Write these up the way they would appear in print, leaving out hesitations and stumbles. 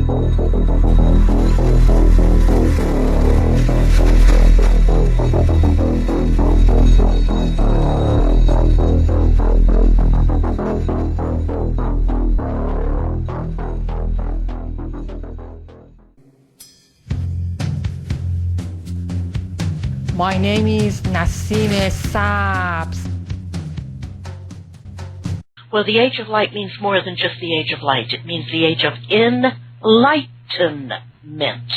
My name is Nassim Sabs. Well, the age of light means more than just the age of light. It means the age of enlightenment.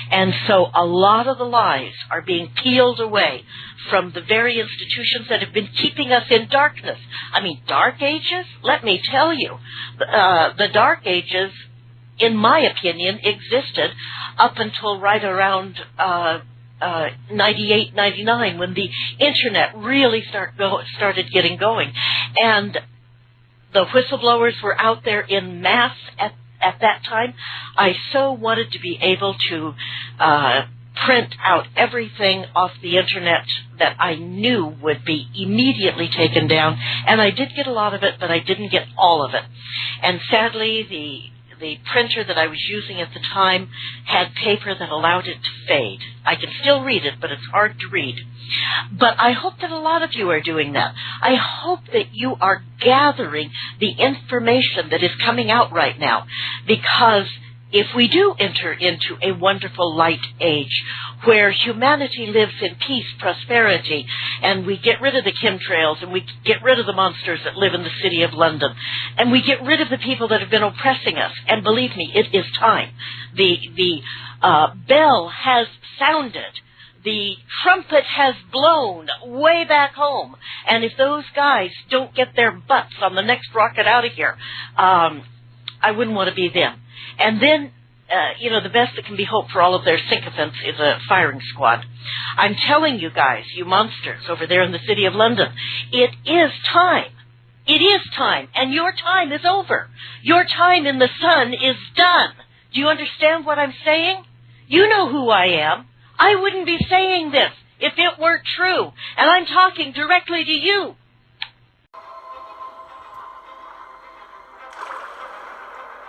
And so a lot of the lies are being peeled away from the very institutions that have been keeping us in darkness. I mean, dark ages? Let me tell you, the dark ages, in my opinion, existed up until right around 98, 99, when the internet really started getting going. And the whistleblowers were out there in mass at that time. I so wanted to be able to print out everything off the internet that I knew would be immediately taken down. And I did get a lot of it, but I didn't get all of it. And sadly, the printer that I was using at the time had paper that allowed it to fade. I can still read it, but it's hard to read. But I hope that a lot of you are doing that. I hope that you are gathering the information that is coming out right now, because if we do enter into a wonderful light age where humanity lives in peace, prosperity, and we get rid of the chemtrails, and we get rid of the monsters that live in the city of London, and we get rid of the people that have been oppressing us, and believe me, it is time. The bell has sounded. The trumpet has blown way back home. And if those guys don't get their butts on the next rocket out of here, I wouldn't want to be them. And then, the best that can be hoped for all of their sycophants is a firing squad. I'm telling you guys, you monsters over there in the city of London, it is time. It is time. And your time is over. Your time in the sun is done. Do you understand what I'm saying? You know who I am. I wouldn't be saying this if it weren't true. And I'm talking directly to you.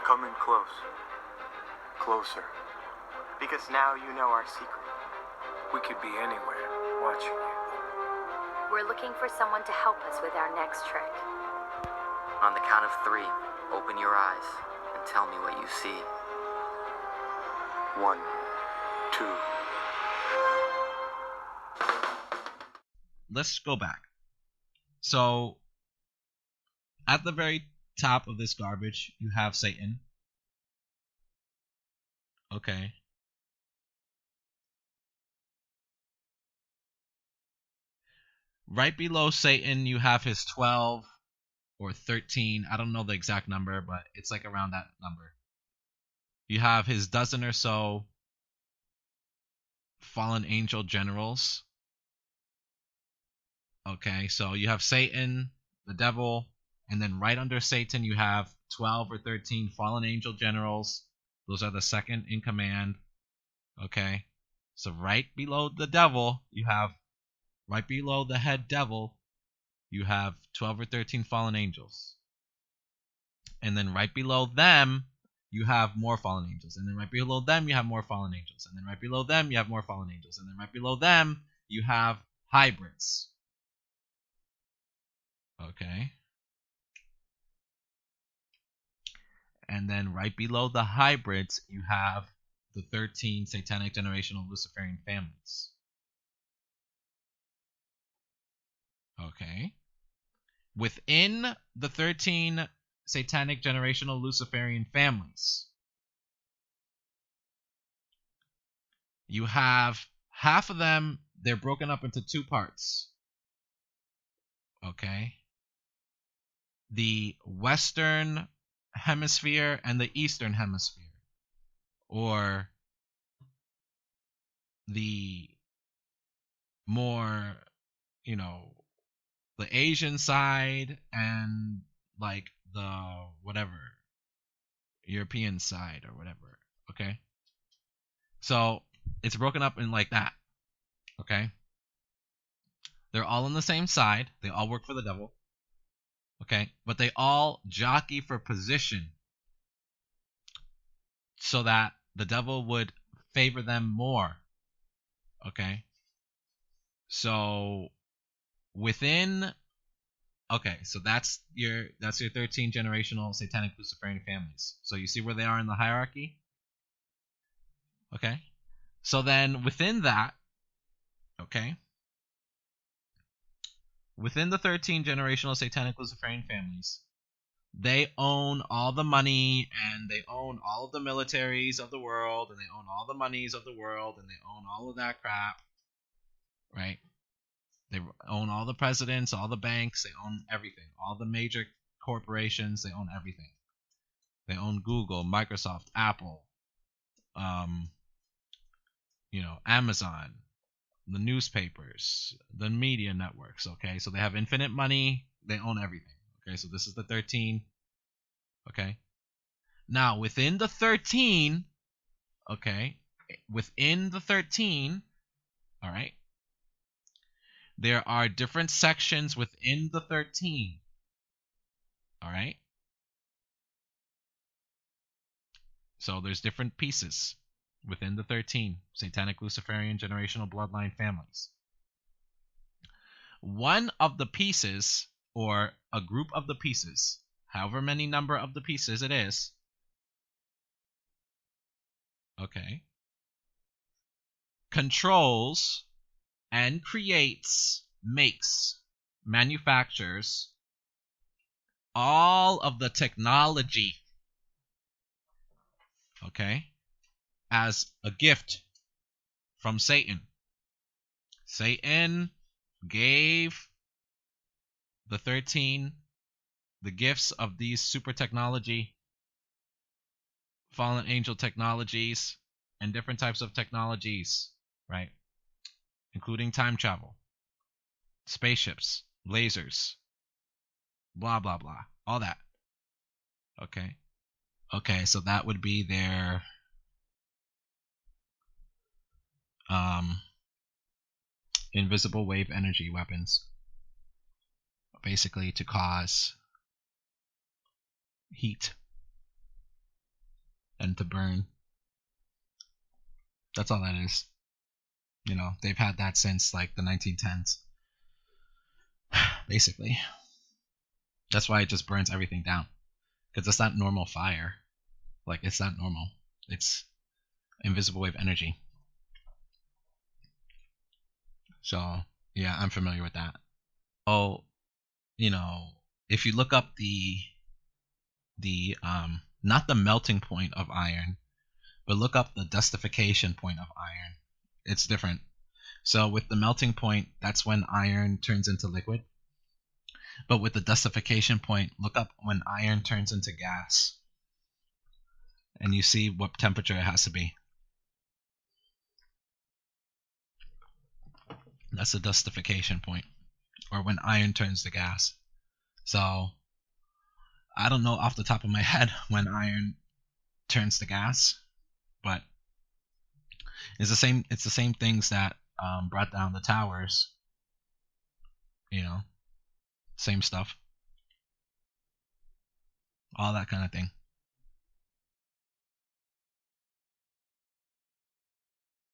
Come in close. Closer. Because now you know our secret. We could be anywhere, watching you. We're looking for someone to help us with our next trick. On the count of 3, open your eyes and tell me what you see. 1, 2. Let's go back. So, at the very top of this garbage, you have Satan. Okay. Right below Satan, you have his 12 or 13. I don't know the exact number, but it's like around that number. You have his dozen or so fallen angel generals. Okay, so you have Satan, the devil, and then right under Satan you have 12 or 13 fallen angel generals. Those are the second in command. Okay, so right below the devil, you have, right below the head devil, you have 12 or 13 fallen angels. And then right below them, you have more fallen angels. And then right below them, you have more fallen angels. And then right below them, you have more fallen angels. And then right below them, you have hybrids. Okay. And then right below the hybrids, you have the 13 satanic generational Luciferian families. Okay. Within the 13 satanic generational Luciferian families, you have half of them, they're broken up into 2 parts. Okay. The Western Hemisphere and the Eastern Hemisphere, or the more, the Asian side and like the whatever European side or whatever. Okay, so it's broken up in like that. Okay, they're all on the same side, they all work for the devil. Okay, but they all jockey for position so that the devil would favor them more. Okay? So within so that's your 13 generational satanic Luciferian families. So you see where they are in the hierarchy? Okay? So then within that, okay? Within the 13 generational satanic Luciferian families, they own all the money, and they own all of the militaries of the world, and they own all the monies of the world, and they own all of that crap, right? They own all the presidents, all the banks, they own everything. All the major corporations, they own everything. They own Google, Microsoft, Apple, Amazon, the newspapers, the media networks, okay? So they have infinite money, they own everything. Okay, so this is the 13. Okay. Now, within the 13, okay, within the 13, all right, there are different sections within the 13. All right. So there's different pieces within the 13 satanic Luciferian generational bloodline families. One of the pieces, or a group of the pieces, however many number of the pieces it is, okay, controls and manufactures all of the technology, okay, as a gift from Satan. Satan gave the 13 the gifts of these super technology, fallen angel technologies, and different types of technologies, right? Including time travel, spaceships, lasers, blah, blah, blah. All that. Okay. Okay, so that would be their invisible wave energy weapons. Basically to cause heat and to burn. That's all that is. They've had that since like the 1910s. Basically. That's why it just burns everything down. Because it's not normal fire. Like, it's not normal. It's invisible wave energy. So, yeah, I'm familiar with that. Oh, if you look up the not the melting point of iron, but look up the dustification point of iron. It's different. So with the melting point, that's when iron turns into liquid. But with the dustification point, look up when iron turns into gas. And you see what temperature it has to be. That's the dustification point. Or when iron turns to gas. So I don't know off the top of my head when iron turns to gas, but it's the same things that brought down the towers. Same stuff. All that kind of thing.